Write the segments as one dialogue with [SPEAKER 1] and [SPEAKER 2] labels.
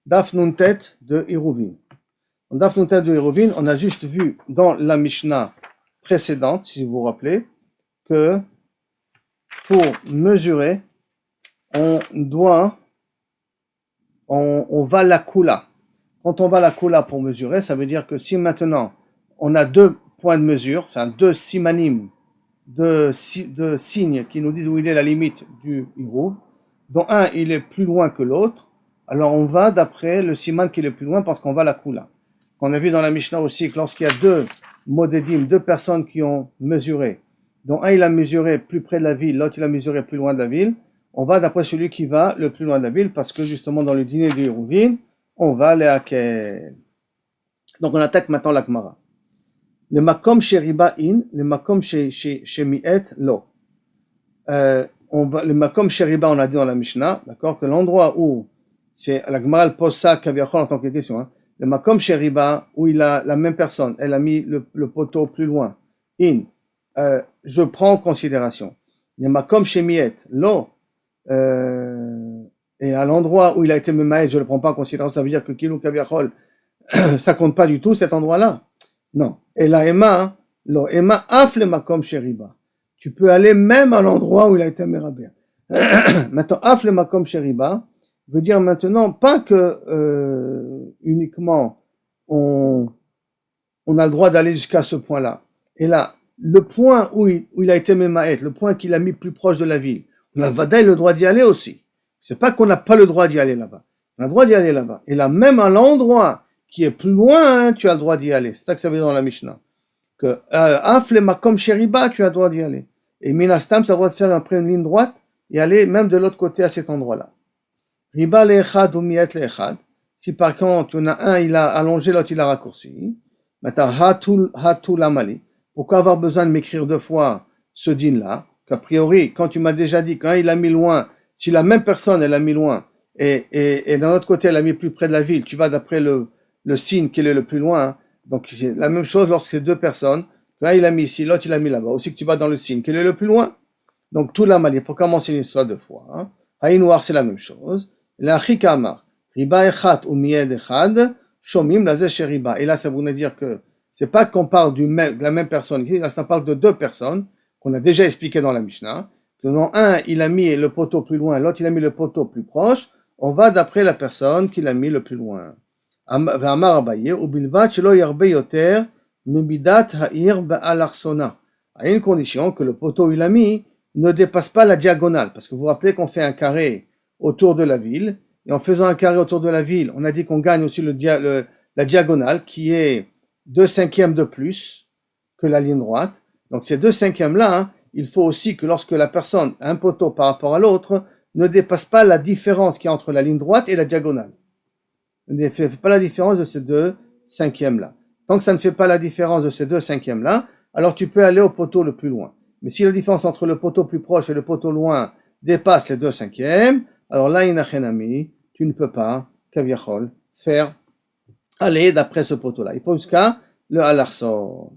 [SPEAKER 1] Daf Nun Tet de Eruvin. Dans Daf Nun Tet de Eruvin, on a juste vu dans la Mishnah précédente, si vous vous rappelez, que pour mesurer, on va la kula. Quand on va la kula pour mesurer, ça veut dire que si maintenant on a deux points de mesure, enfin deux simanim, deux signes qui nous disent où il est la limite du Iruv, dont un il est plus loin que l'autre, alors on va d'après le siman qui est le plus loin parce qu'on va la kula. On a vu dans la Mishnah aussi que lorsqu'il y a deux modedim, deux personnes qui ont mesuré, dont un il a mesuré plus près de la ville, l'autre il a mesuré plus loin de la ville, on va d'après celui qui va le plus loin de la ville parce que justement dans le dîner du Eruvin, on va les hakel. Donc on attaque maintenant la Gemara. Le makom sheriba in, le makom shemiet lo. Le makom sheriba, on a dit dans la Mishnah, d'accord, que l'endroit où c'est la Gemara pose ça kaviachol en tant que question. Hein. Le makom sheriba où il a la même personne, elle a mis le poteau plus loin. In, je prends en considération. Le makom shemiet lo. Et à l'endroit où il a été memaïd, je ne le prends pas en considération. Ça veut dire que kilou kaviachol, ça compte pas du tout cet endroit-là. Non. Et la Emma, lo Emma afle makom sheriba. Tu peux aller même à l'endroit où il a été merabé. Maintenant, afle makom sheriba veut dire maintenant pas que uniquement on a le droit d'aller jusqu'à ce point-là. Et là, le point où il a été memaïd, le point qu'il a mis plus proche de la ville, on a vadaï le droit d'y aller aussi. C'est pas qu'on n'a pas le droit d'y aller là-bas. On a le droit d'y aller là-bas. Et là, même à l'endroit qui est plus loin, hein, tu as le droit d'y aller. C'est ça que ça veut dire dans la Mishnah. Que afle makom sheriba, tu as le droit d'y aller. Et minastam, tu as le droit de faire après une ligne droite et aller même de l'autre côté à cet endroit-là. Riba le'echad ou miet le'echad. Si par contre, on a un, il a allongé, l'autre, il a raccourci. Maintenant, hatul amali. Pourquoi avoir besoin de m'écrire deux fois ce din-là? Qu'a priori, quand tu m'as déjà dit qu'un, il a mis loin, si la même personne, elle a mis loin, et d'un autre côté, elle a mis plus près de la ville, tu vas d'après le signe qu'il est le plus loin. Hein. Donc, la même chose lorsque c'est deux personnes. L'un, il a mis ici, l'autre, il a mis là-bas. Aussi que tu vas dans le signe qu'il est le plus loin. Donc, tout la mali. Pour commencer une histoire deux fois. Hein. Haï noir, c'est la même chose. La chikamar. Riba echat ou mied echad. Shomim la riba. Et là, ça voudrait dire que c'est pas qu'on parle de la même personne ici. Là, ça parle de deux personnes qu'on a déjà expliqué dans la Mishnah. Que non, un, il a mis le poteau plus loin, l'autre, il a mis le poteau plus proche. On va d'après la personne qui l'a mis le plus loin. Amar Abaye, ubilvat shelo yarbe yoter mibidat ha'ir ba'alarsona. À une condition que le poteau il a mis ne dépasse pas la diagonale. Parce que vous vous rappelez qu'on fait un carré autour de la ville. Et en faisant un carré autour de la ville, on a dit qu'on gagne aussi la diagonale qui est 2/5 de plus que la ligne droite. Donc ces 2/5 là, hein, il faut aussi que lorsque la personne a un poteau par rapport à l'autre, ne dépasse pas la différence qu'il y a entre la ligne droite et la diagonale. Ne fait pas la différence de ces 2/5 là. Tant que ça ne fait pas la différence de ces 2/5 là, alors tu peux aller au poteau le plus loin. Mais si la différence entre le poteau plus proche et le poteau loin dépasse les 2/5, alors là, inachenami, tu ne peux pas, kaviachol, faire aller d'après ce poteau-là. Il faut jusqu'à le alarson.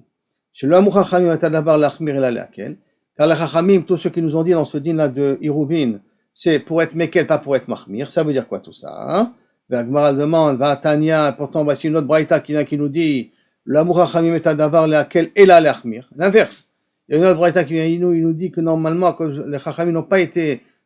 [SPEAKER 1] Chez le Amouchachamim est d'abord l'achmir et la leakel. Car les Chachamim, tous ceux qui nous ont dit dans ce din-là de Eruvin, c'est pour être mekel, pas pour être mahmir. Ça veut dire quoi tout ça? Hein? L'Agmara demande, va Tania, pourtant voici une autre braïta qui vient qui nous dit, le Amouchachamim est d'abord leakel et la leachmir. L'inverse. Il y a une autre braïta qui vient, il nous dit que normalement, que les Chachamim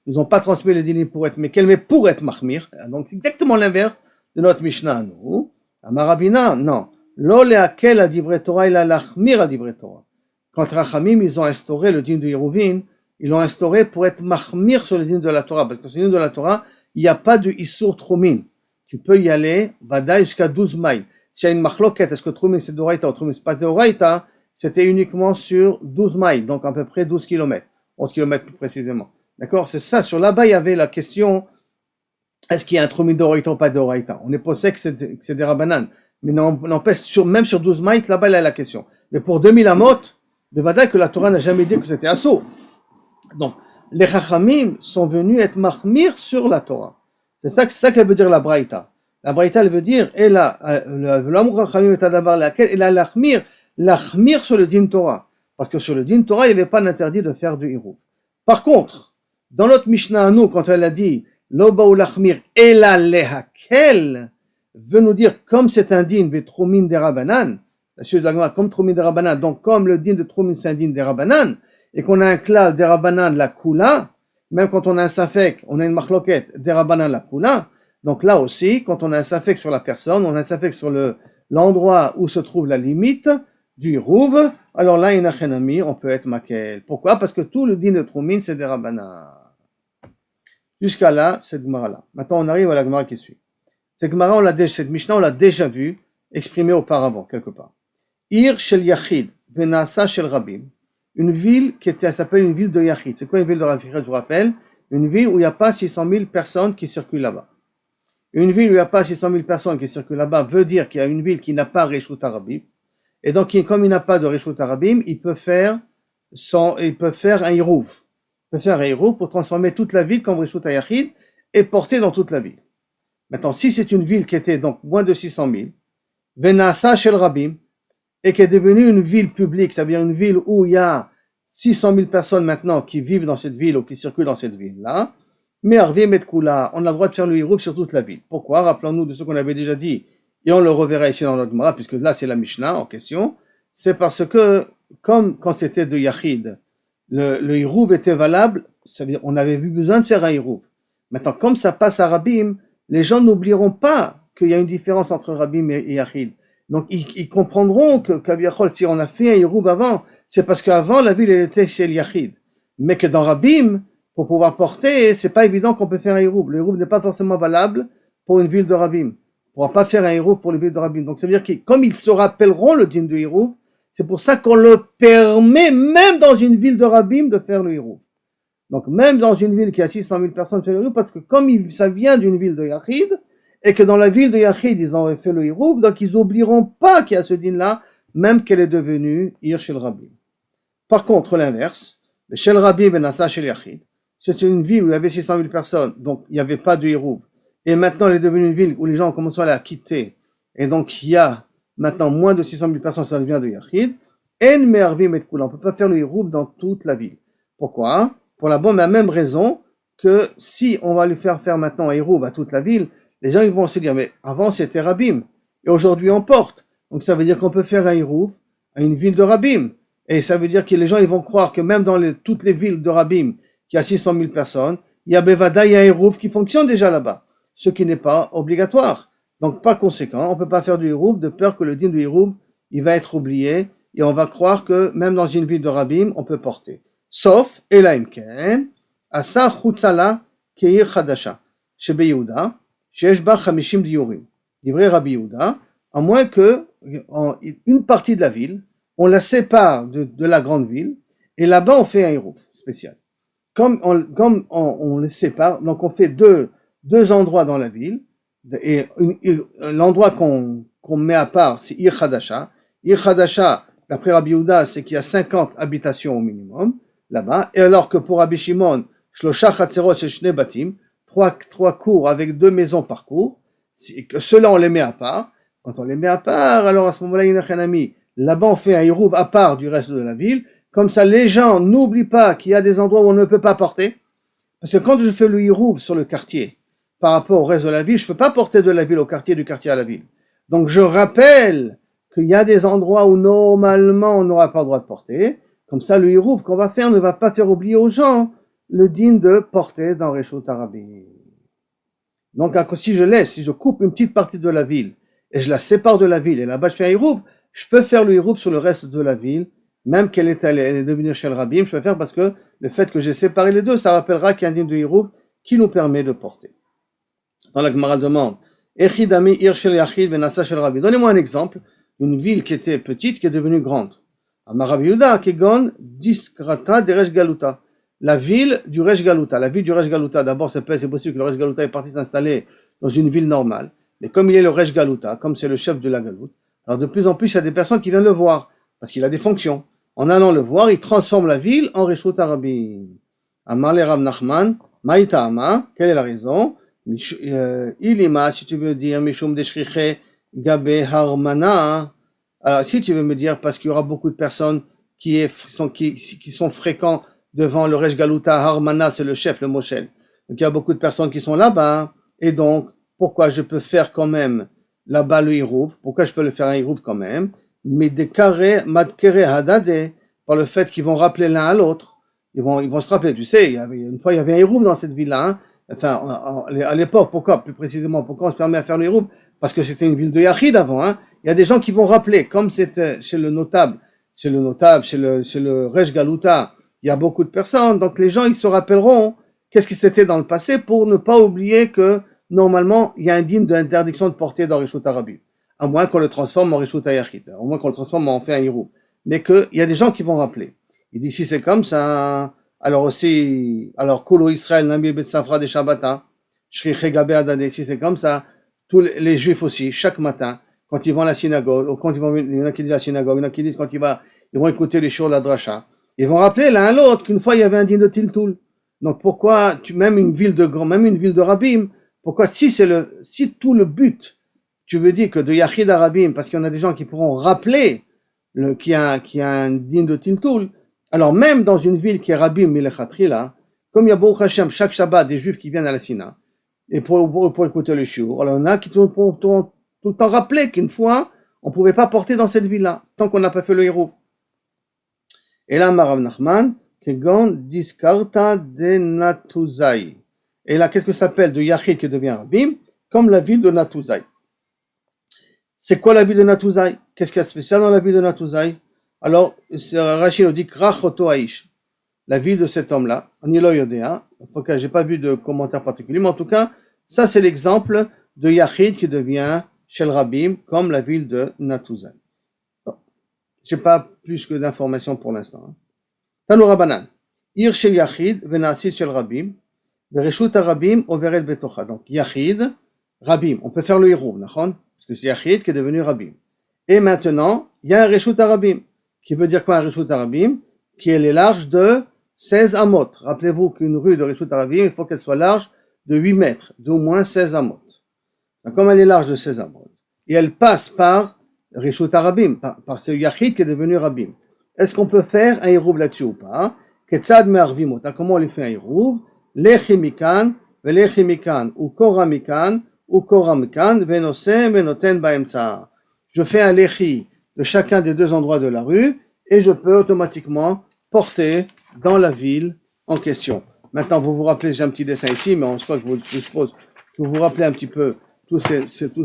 [SPEAKER 1] nous ont pas transmis les dîners pour être mekel, mais pour être mahmir. Donc c'est exactement l'inverse de notre Mishnah, nous. Amarabina, non. Lo leakel à divrei Torah, il a l'achmir à divrei Torah. Quand les Rachamim, ils ont instauré le din de Eruvin, ils l'ont instauré pour être mahmir sur le din de la Torah. Parce que sur le din de la Torah, il n'y a pas de Issur Trumin. Tu peux y aller, vadaï, jusqu'à 12 mailles. S'il y a une machloket, est-ce que Trumin c'est d'Oraïta ou Trumin c'est pas d'Oraïta, c'était uniquement sur 12 mailles, donc à peu près 12 km. 11 km plus précisément. D'accord? C'est ça. Sur là-bas, il y avait la question, est-ce qu'il y a un Trumin d'Oraïta ou pas d'Oraïta? On est posé que c'est des Rabanan. Mais n'empêche, même sur 12 mailles, là-bas, il y a la question. Mais pour 2000 amot, de Vadaï que la Torah n'a jamais dit que c'était assaut. Donc, les Chachamim sont venus être mahmir sur la Torah. C'est ça qu'elle veut dire la Braïta. La Braïta, elle veut dire, et là, l'amour Chachamim est à d'abord laquelle, et là, l'achmir sur le din Torah. Parce que sur le din Torah, il n'y avait pas d'interdit de faire du Hiruv. Par contre, dans notre Mishnah à nous, quand elle a dit, lo baou lachmir ela lehakel, veut nous dire, comme c'est un din de Troumin des Rabbanan, comme Troumin des Rabbanan, donc comme le din de Troumin c'est un din des Rabbanan, et qu'on a un klal des Rabbanan la Kula, même quand on a un safek, on a une marloquette des Rabbanan la Kula, donc là aussi, quand on a un safek sur la personne, on a un safek sur l'endroit où se trouve la limite du Rouv, alors là, on peut être makel. Pourquoi? Parce que tout le din de Troumin c'est des Rabbanan. Jusqu'à là, cette Gemara-là. Maintenant, on arrive à la Gemara qui suit. Cette Gemara, cette Mishnah, on l'a déjà vu exprimée auparavant, quelque part. Ir shel Yachid, venasa shel Rabim. Une ville qui s'appelle une ville de Yachid. C'est quoi une ville de Yachid? Je vous rappelle, une ville où il n'y a pas 600 000 personnes qui circulent là-bas. Une ville où il n'y a pas 600 000 personnes qui circulent là-bas veut dire qu'il y a une ville qui n'a pas Reshut Arabim. Et donc, comme il n'a pas de Reshut Arabim, il peut faire un Hirouv. Il peut faire un Hirouv pour transformer toute la ville comme Reshut Yachid et porter dans toute la ville. Maintenant, si c'est une ville qui était donc moins de 600 000, Venasa Shel Rabim, et qui est devenue une ville publique, c'est-à-dire une ville où il y a 600 000 personnes maintenant qui vivent dans cette ville ou qui circulent dans cette ville-là, mais Arvim et Kula, on a le droit de faire le Hirouv sur toute la ville. Pourquoi? Rappelons-nous de ce qu'on avait déjà dit, et on le reverra ici dans notre Gemara, puisque là c'est la Mishnah en question, c'est parce que, comme quand c'était de Yachid, le Hirouv était valable, c'est-à-dire on avait eu besoin de faire un Hirouv. Maintenant, comme ça passe à Rabim, les gens n'oublieront pas qu'il y a une différence entre Rabim et Yachid. Donc, ils comprendront que Kaviachol, si on a fait un Hirouv avant, c'est parce qu'avant, la ville elle était chez le Yachid. Mais que dans Rabim, pour pouvoir porter, c'est pas évident qu'on peut faire un Hirouv. Le Hirouv n'est pas forcément valable pour une ville de Rabim. On ne pourra pas faire un Hirouv pour les villes de Rabim. Donc, ça veut dire que, comme ils se rappelleront le din de Hirouv, c'est pour ça qu'on le permet, même dans une ville de Rabim, de faire le Hirouv. Donc, même dans une ville qui a 600 000 personnes, faire le Hirouv, parce que comme ça vient d'une ville de Yachid, et que dans la ville de Yachid, ils ont fait le Hirouv, donc ils n'oublieront pas qu'il y a ce din-là, même qu'elle est devenue Ir Shel Rabim. Par contre, l'inverse, le Shel Rabim et Nasa Shel Yachid, c'est une ville où il y avait 600 000 personnes, donc il n'y avait pas de Hirouv, et maintenant elle est devenue une ville où les gens ont commencé à la quitter, et donc il y a maintenant moins de 600 000 personnes, ça devient de Yachid, En Me'arvim et Kula, on ne peut pas faire le Hirouv dans toute la ville. Pourquoi? Pour la même raison que si on va lui faire maintenant un Hirouv à toute la ville, les gens ils vont se dire, mais avant c'était Rabim, et aujourd'hui on porte. Donc ça veut dire qu'on peut faire un Hirouv à une ville de Rabim. Et ça veut dire que les gens ils vont croire que même dans toutes les villes de Rabim, qui a 600 000 personnes, il y a Bevada, il y a un Hirouv qui fonctionne déjà là-bas, ce qui n'est pas obligatoire. Donc par conséquent, on ne peut pas faire du Hirouv de peur que le din du Hirouv, il va être oublié, et on va croire que même dans une ville de Rabim, on peut porter. Sauf, Elaim Ken, Asa Chutzala Keir Chadasha, Shebe Yehuda, Shesh Ba Chamishim Diorim. Livré Rabbi Yehuda, à moins que une partie de la ville, on la sépare de la grande ville, et là-bas on fait un Hirouv spécial. Comme on les sépare, donc on fait deux endroits dans la ville, et l'endroit qu'on met à part, c'est Ir Chadasha. Ir Chadasha, d'après Rabbi Yehuda, c'est qu'il y a 50 habitations au minimum, là-bas, et alors que pour Rabbi Shimon, Shlosha Chatzerot Shne Batim, trois cours avec 2 maisons par cours, ceux-là on les met à part. Quand on les met à part, alors à ce moment-là, il y a un ami. Là-bas, on fait un Hirouv à part du reste de la ville. Comme ça, les gens n'oublient pas qu'il y a des endroits où on ne peut pas porter. Parce que quand je fais le Hirouv sur le quartier, par rapport au reste de la ville, je ne peux pas porter de la ville au quartier, du quartier à la ville. Donc je rappelle qu'il y a des endroits où normalement on n'aura pas le droit de porter. Comme ça, le Hirouv qu'on va faire ne va pas faire oublier aux gens le din de porter dans Reshut Arabim. Donc si je coupe une petite partie de la ville et je la sépare de la ville et là-bas je fais un Hirouv, je peux faire le Hirouv sur le reste de la ville, même qu'elle est devenue Shel Rabim, je peux faire parce que le fait que j'ai séparé les deux, ça rappellera qu'il y a un din de Hirouv qui nous permet de porter. Dans la Gemara demande, Echidami Ir Shel Yachid Venasa Shel Rabim. Donnez-moi un exemple d'une ville qui était petite, qui est devenue grande. Amar Rabbi Yehuda, Kegon Diskrata de Resh Galuta. La ville du Resh Galuta. La ville du Resh Galuta, d'abord, c'est possible que le Resh Galuta est parti s'installer dans une ville normale. Mais comme il est le Resh Galuta, comme c'est le chef de la Galoute, alors de plus en plus, il y a des personnes qui viennent le voir, parce qu'il a des fonctions. En allant le voir, il transforme la ville en Reshut Arabim. Amar le Rav Nachman, Maïta Ama, quelle est la raison? Ilima, si tu veux dire, Mishum Deshriche Gabe Harmana. Alors, si tu veux me dire, parce qu'il y aura beaucoup de personnes qui sont fréquents devant le Resh Galuta, Harmana, c'est le chef, le Moshel. Donc il y a beaucoup de personnes qui sont là-bas, et donc, pourquoi je peux faire quand même là-bas le Hirouv? Pourquoi je peux le faire un Hirouv quand même? Mais des carrés, madkere hadade, par le fait qu'ils vont rappeler l'un à l'autre. Ils vont se rappeler, tu sais, une fois il y avait un Hirouv dans cette ville-là, hein. Enfin, à l'époque, pourquoi, plus précisément, pourquoi on se permet à faire le Hirouv? Parce que c'était une ville de Yachid avant, hein. Il y a des gens qui vont rappeler, comme c'était chez le notable, chez le Rej Galuta, il y a beaucoup de personnes, donc les gens, ils se rappelleront qu'est-ce qui s'était dans le passé pour ne pas oublier que, normalement, il y a un dîme d'interdiction de porter dans Rishut Arabim. À moins qu'on le transforme en Rishut Ayachid, à moins qu'on le transforme en fait un Hirouv. Mais qu'il y a des gens qui vont rappeler. Il dit, si c'est comme ça, alors aussi, alors, Kolo Israël, Nabi Bet Safra de Shabbata, Shri Chegabe Adade, si c'est comme ça, tous les juifs aussi, chaque matin, quand ils vont à la synagogue, ou quand ils vont, il y en a qui disent à la synagogue, il y en a qui disent quand ils vont écouter les shows de la dracha, ils vont rappeler l'un à l'autre qu'une fois il y avait un dîme de Tiltul. Donc pourquoi, même une ville de Rabim, pourquoi, si tout le but, tu veux dire que de Yachid à Rabim, parce qu'il y en a des gens qui pourront rappeler qu'il y a un dîme de Tiltul, alors même dans une ville qui est Rabim Milechatri là, comme il y a Baruch Hashem chaque Shabbat des juifs qui viennent à la Sina, et pour écouter le shiur, alors il y en a qui tout le temps rappeler qu'une fois, on ne pouvait pas porter dans cette ville-là, tant qu'on n'a pas fait le héros. Et là, Marav Nachman, Kegon diskarta de Natuzai. Et là, qu'est-ce que ça s'appelle de Yachid qui devient Rabim, comme la ville de Natuzai. C'est quoi la ville de Natuzai? Qu'est-ce qu'il y a de spécial dans la ville de Natuzai? Alors, Rachid nous dit Krachoto Aish, la ville de cet homme-là, Anilo Yodea. Je n'ai pas vu de commentaire particulier, mais en tout cas, ça c'est l'exemple de Yachid qui devient Shel Rabim, comme la ville de Natuzai. Je n'ai pas plus que d'informations pour l'instant. Tanoura Banan. Ir Shel Yachid, Venasid Shel Rabim, Vereshut Rabim, Overet Betocha. Donc, Yachid, Rabim. On peut faire le Hirouv, parce que c'est Yachid qui est devenu Rabim. Et maintenant, il y a un Reshut Rabim. Qui veut dire quoi un Reshut Rabim? Qui est les larges de 16 amot. Rappelez-vous qu'une rue de Reshut Rabim, il faut qu'elle soit large de 8 mètres, d'au moins 16 amot. Donc, comme elle est large de 16 amot, et elle passe par Reshut Rabim, par ce Yachid qui est devenu Rabim. Est-ce qu'on peut faire un Hirouv là-dessus ou pas? Ketzad me'arvim ota. Comment on lui fait un Hirouv? Lechi mikan, velechi mikan, ou kora mikan, ou kora mikan, venose, venoten baemtsa. Je fais un lechi de chacun des deux endroits de la rue et je peux automatiquement porter dans la ville en question. Maintenant, vous vous rappelez, j'ai un petit dessin ici, mais je suppose que vous vous rappelez un petit peu toutes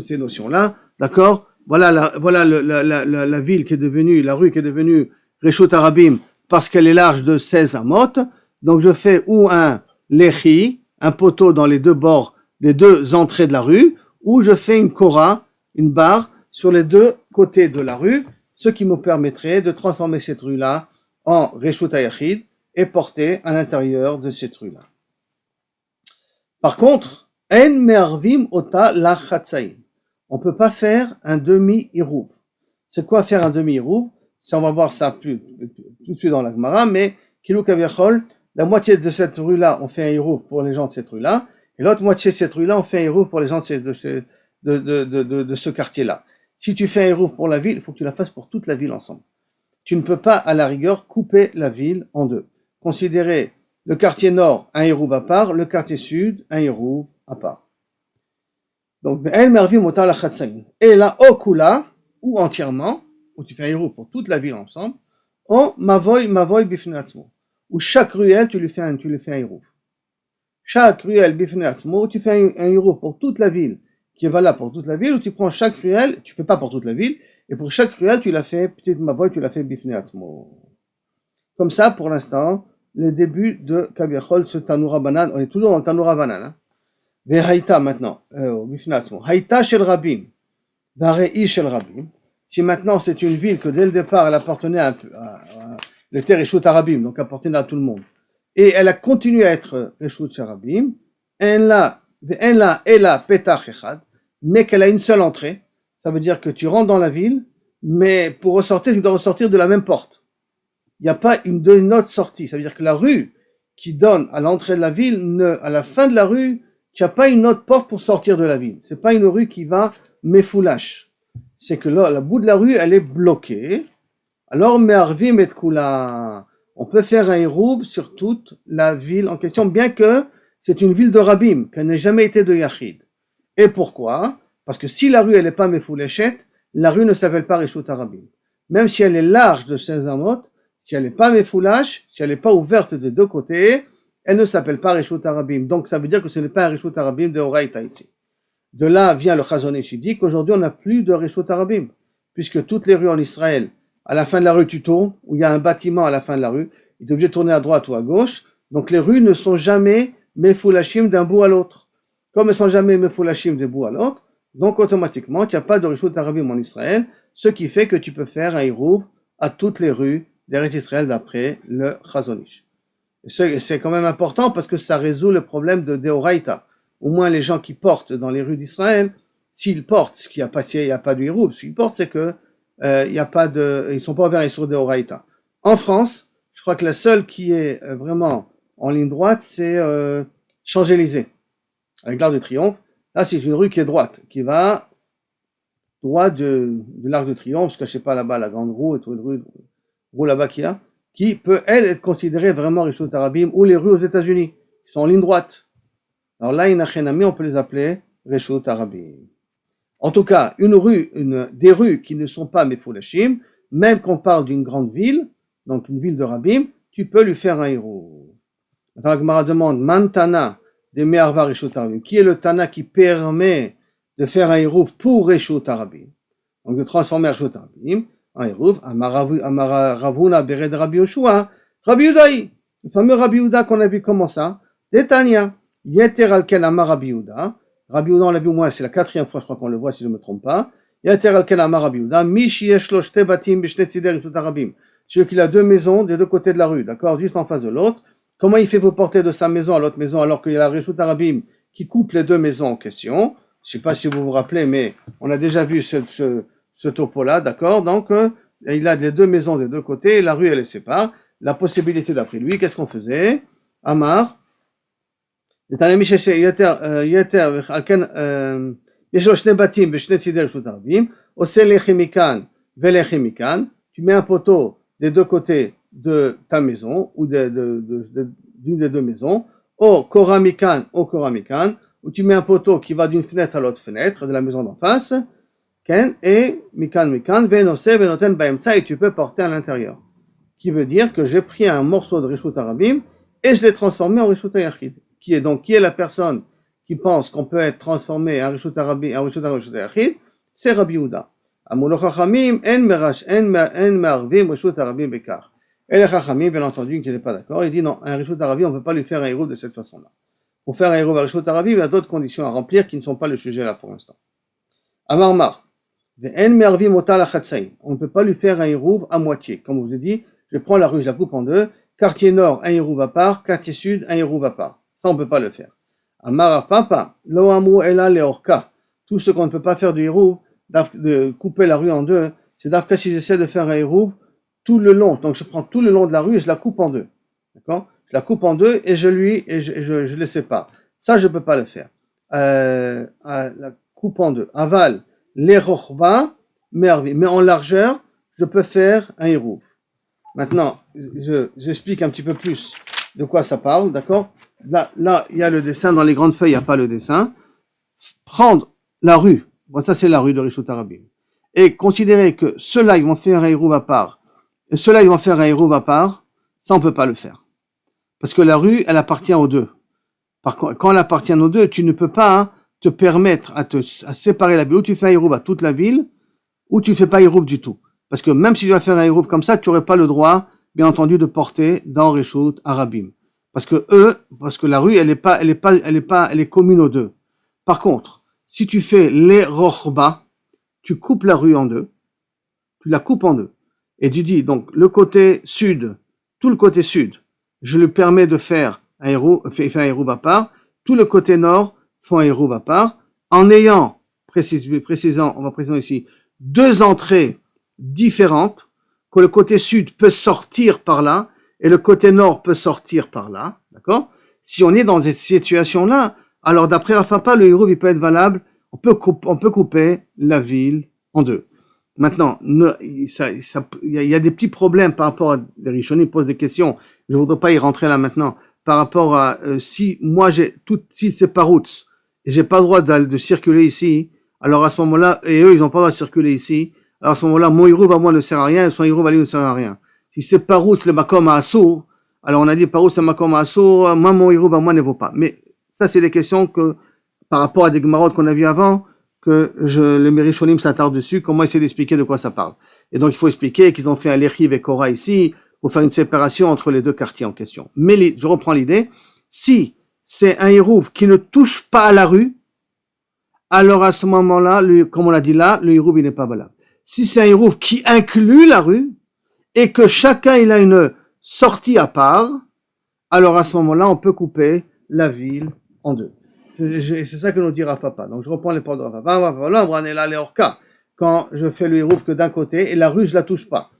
[SPEAKER 1] ces notions-là, d'accord? Voilà la ville qui est devenue, la rue qui est devenue Reshut Arabim parce qu'elle est large de 16 amot. Donc je fais ou un lechi, un poteau dans les deux bords, les deux entrées de la rue, ou je fais une kora, une barre, sur les deux côtés de la rue, ce qui me permettrait de transformer cette rue-là en Reshut Hayachid et porter à l'intérieur de cette rue-là. Par contre, En me'arvim ota lachatzaim. On ne peut pas faire un demi-hirouv. C'est quoi faire un demi-hirouv? Ça, on va voir ça tout de suite dans la Gemara, mais Kilou Kaviachol, la moitié de cette rue-là, on fait un hirouv pour les gens de cette rue-là, et l'autre moitié de cette rue-là, on fait un hirouv pour les gens de ce quartier-là. Si tu fais un hirouv pour la ville, il faut que tu la fasses pour toute la ville ensemble. Tu ne peux pas, à la rigueur, couper la ville en deux. Considérez le quartier nord, un hirouv à part, le quartier sud, un hirouv à part. Donc, et la okula, ou entièrement, où tu fais un hirouv pour toute la ville ensemble, en mavoy bifnatzmo, où chaque ruelle, tu lui fais un hirouv. Chaque ruelle bifnatzmo, tu fais un hirouv pour toute la ville, qui est valable pour toute la ville, ou tu prends chaque ruelle, tu fais pas pour toute la ville, et pour chaque ruelle, tu l'as fait, petite mavoy, tu l'as fait bifnatzmo. Comme ça, pour l'instant, le début de Kaviachol, ce Tanoura Banan, on est toujours dans le Tanoura Banan, hein. Vehaïta maintenant, bifnatzmo. Haïta shel Rabim, varei shel Rabim. Si maintenant c'est une ville que dès le départ elle appartenait à le terre Reshut Arabim, donc appartenait à tout le monde, et elle a continué à être Reshut Arabim, en la petach echad, mais qu'elle a une seule entrée, ça veut dire que tu rentres dans la ville, mais pour ressortir, tu dois ressortir de la même porte. Il n'y a pas une autre sortie, ça veut dire que la rue qui donne à l'entrée de la ville, à la fin de la rue, tu n'as pas une autre porte pour sortir de la ville. C'est pas une rue qui va méfoulache. C'est que là, la bout de la rue, elle est bloquée. Alors, me'arvim et kula. On peut faire un hirouv sur toute la ville en question, bien que c'est une ville de Rabim, qu'elle n'a jamais été de Yachid. Et pourquoi? Parce que si la rue, elle n'est pas Mefoulechet, la rue ne s'appelle pas Reshut Rabim. Même si elle est large de 16 amot, si elle n'est pas Mefoulash, si elle n'est pas ouverte des deux côtés, elle ne s'appelle pas Reshut Rabim. Donc ça veut dire que ce n'est pas un Reshut Rabim de Horaïta ici. De là vient le Chazon Ish, il dit qu'aujourd'hui on n'a plus de Reshut Rabim, puisque toutes les rues en Israël, à la fin de la rue tu tournes, où il y a un bâtiment à la fin de la rue, il est obligé de tourner à droite ou à gauche, donc les rues ne sont jamais Mefoulashim d'un bout à l'autre. Comme elles ne sont jamais Mefoulashim d'un bout à l'autre, donc automatiquement il n'y a pas de Reshut Rabim en Israël, ce qui fait que tu peux faire un Hirouv à toutes les rues d'Eretz Israël d'après le Chazon Ish. C'est quand même important parce que ça résout le problème de Deoraita. Au moins les gens qui portent dans les rues d'Israël, s'ils portent, ce qu'il n'y a pas de Hirouv, ce qu'ils portent c'est que il y a pas de, ils sont pas ouverts sur Deoraita. En France, je crois que la seule qui est vraiment en ligne droite, c'est Champs-Élysées, avec l'Arc de Triomphe. Là, c'est une rue qui est droite, qui va droit de l'Arc de Triomphe, parce que je sais pas là-bas, la Grande Roue et toute une rue là-bas qu'il y a, qui peut, elle, être considérée vraiment Reshut Rabim, ou les rues aux États-Unis, qui sont en ligne droite. Alors là, Inachenami, on peut les appeler Reshut Rabim. En tout cas, des rues qui ne sont pas Mefoulashim, même qu'on parle d'une grande ville, donc une ville de Rabim, tu peux lui faire un Hirouv. Maintenant, la Gemara demande, Man Tana de Me'arva Reshut Rabim, qui est le Tana qui permet de faire un Hirouv pour Reshut Rabim, donc de transformer Reshut Rabim en Hirouv, Amara Ravuna Bered Rabbi Yoshua, Rabbi Yudaï, le fameux Rabbi Yuda qu'on a vu comment ça, Détania, Yeter Alken Amar Rabbi Yuda, Rabbi Yuda on l'a vu au moins, c'est la 4e fois je crois qu'on le voit si je ne me trompe pas, Yeter Alken Amar Rabbi Yuda, Mishi Yeshlo Shte Batim Bishne Tzider Reshut Rabim, celui qui a deux maisons des deux côtés de la rue, d'accord, juste en face de l'autre, comment il fait pour porter de sa maison à l'autre maison alors qu'il y a la Reshut Rabim qui coupe les deux maisons en question? Je ne sais pas si vous vous rappelez, mais on a déjà vu ce topo-là, d'accord? Donc, il a les deux maisons des deux côtés, la rue, elle les sépare. La possibilité d'après lui, qu'est-ce qu'on faisait? Amar, tu mets un poteau des deux côtés de ta maison, ou d'une des deux maisons, au koramikan, où tu mets un poteau qui va d'une fenêtre à l'autre fenêtre de la maison d'en face, et mikan, et tu peux porter à l'intérieur. Qui veut dire que j'ai pris un morceau de Reshut Rabim et je l'ai transformé en Reshut Yachid. Qui est la personne qui pense qu'on peut être transformé en Reshut Rabim, en Reshut Yachid? C'est Rabbi Yehuda. Amoulo Chachamim, en me'arvim Reshut Rabim bekar. Et les Chachamim, bien entendu, qui n'étaient pas d'accord, il dit non, un Reshut Rabim, on ne peut pas lui faire un héros de cette façon-là. Pour faire un héros à Reshut Rabim, il y a d'autres conditions à remplir qui ne sont pas le sujet là pour l'instant. Amar Mar. On ne peut pas lui faire un hérouv à moitié. Comme je vous ai dit, je prends la rue, je la coupe en deux. Quartier nord, un hérouv à part. Quartier sud, un hérouv à part. Ça, on ne peut pas le faire. Amar Papa, lo amu ela leorka. Tout ce qu'on ne peut pas faire du hérouv, de couper la rue en deux, c'est d'après si j'essaie de faire un hérouv tout le long. Donc je prends tout le long de la rue et je la coupe en deux. D'accord? Je la coupe en deux et je les sépare. Ça, je ne peux pas le faire. La coupe en deux. Aval. Les rochba, mais en largeur, je peux faire un hérouv. Maintenant, j'explique un petit peu plus de quoi ça parle, d'accord? Là, il y a le dessin, dans les grandes feuilles, il n'y a pas le dessin. Prendre la rue, bon, ça c'est la rue de Reshut Rabim, et considérer que ceux-là, ils vont faire un hérouv à part, et ceux-là, ils vont faire un hérouv à part, ça on peut pas le faire. Parce que la rue, elle appartient aux deux. Par contre, quand elle appartient aux deux, tu ne peux pas te permettre à séparer la ville, ou tu fais un hérouv à toute la ville, ou tu fais pas hérouv du tout. Parce que même si tu vas faire un hérouv comme ça, tu n'aurais pas le droit, bien entendu, de porter dans Reshut Rabim. Parce que la rue, elle est commune aux deux. Par contre, si tu fais les rochba, tu coupes la rue en deux, tu la coupes en deux. Et tu dis, donc, le côté sud, tout le côté sud, je lui permets de faire un hérouv à part, tout le côté nord, font un hérouv à part, en ayant, on va préciser ici, deux entrées différentes, que le côté sud peut sortir par là, et le côté nord peut sortir par là, d'accord? Si on est dans cette situation-là, alors d'après Rafapa, le hérouv, il peut être valable, on peut couper la ville en deux. Maintenant, il y a des petits problèmes par rapport à les Rishonim posent des questions, je ne voudrais pas y rentrer là maintenant, par rapport à si moi si c'est par routes et j'ai pas le droit de circuler ici, alors à ce moment-là, et eux ils ont pas le droit de circuler ici, alors à ce moment-là, mon hirouv à moi ne sert à rien, et son hirouv à lui ne sert à rien. Si c'est par routes, le makom à assour, alors on a dit par routes, c'est makom à assour, moi mon hirouv à moi ne vaut pas. Mais ça c'est des questions que par rapport à des gemarot qu'on a vu avant, que le Mérishonim s'attarde dessus, comment essayer d'expliquer de quoi ça parle. Et donc il faut expliquer qu'ils ont fait un Lechiv et Korah ici, pour faire une séparation entre les deux quartiers en question. Mais je reprends l'idée, si c'est un hirouv qui ne touche pas à la rue, alors à ce moment-là, comme on l'a dit là, le hirouv il n'est pas valable. Si c'est un hirouv qui inclut la rue, et que chacun il a une sortie à part, alors à ce moment-là, on peut couper la ville en deux. C'est ça que nous dira Papa. Donc je reprends les paroles de Papa. On est là, les orcas. Quand je fais le hirouv que d'un côté, et la rue je la touche pas.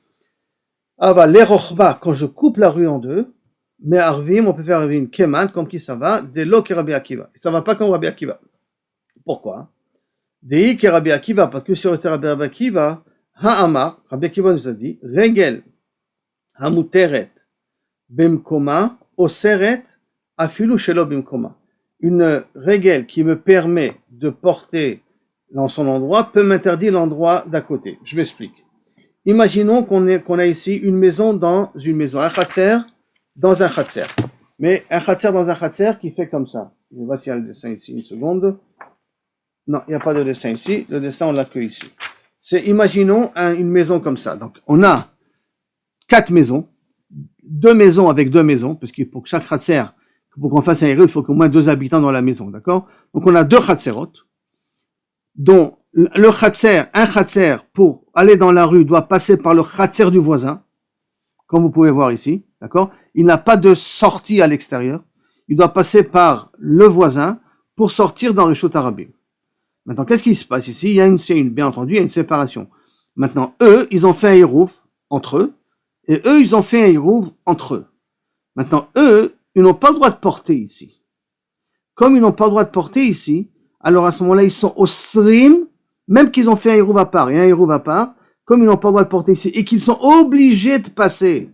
[SPEAKER 1] Ah bah, les rochba, quand je coupe la rue en deux, mais Arvim, on peut faire Arvim Keman, comme qui ça va, des lo qui Rabbi Akiva. Et ça va pas comme Rabbi Akiva. Pourquoi? Des qui Rabbi Akiva, parce que sur le Rabbi Akiva, Ha'amar, Rabbi Akiva nous a dit, Regel, Hamuteret, Bimkoma, Oseret, Afilu Shelo Bimkoma. Une règle qui me permet de porter dans son endroit peut m'interdire l'endroit d'à côté. Je m'explique. Imaginons qu'on a ici une maison dans une maison, un khatser dans un khatser. Mais un khatser dans un khatser qui fait comme ça. Je vais voir s'il y a le dessin ici, une seconde. Non, il n'y a pas de dessin ici. Le dessin, on l'a que ici. Imaginons une maison comme ça. Donc, on a 4 maisons, 2 maisons avec 2 maisons, parce que pour chaque khatser, pour qu'on fasse un héros, il faut qu'au moins 2 habitants dans la maison, d'accord? Donc, on a 2 khatserot, dont le khatser, un khatser, pour aller dans la rue, doit passer par le khatser du voisin, comme vous pouvez voir ici, d'accord? Il n'a pas de sortie à l'extérieur. Il doit passer par le voisin pour sortir dans Rishut Harabim. Maintenant, qu'est-ce qui se passe ici? Bien entendu, il y a une séparation. Maintenant, eux, ils ont fait un hérouf entre eux, et eux, ils ont fait un hérouf entre eux. Maintenant, eux, ils n'ont pas le droit de porter ici. Comme ils n'ont pas le droit de porter ici, alors à ce moment-là, ils sont au srim, même qu'ils ont fait un hérouv à part et un hérouv à part, comme ils n'ont pas le droit de porter ici, et qu'ils sont obligés de passer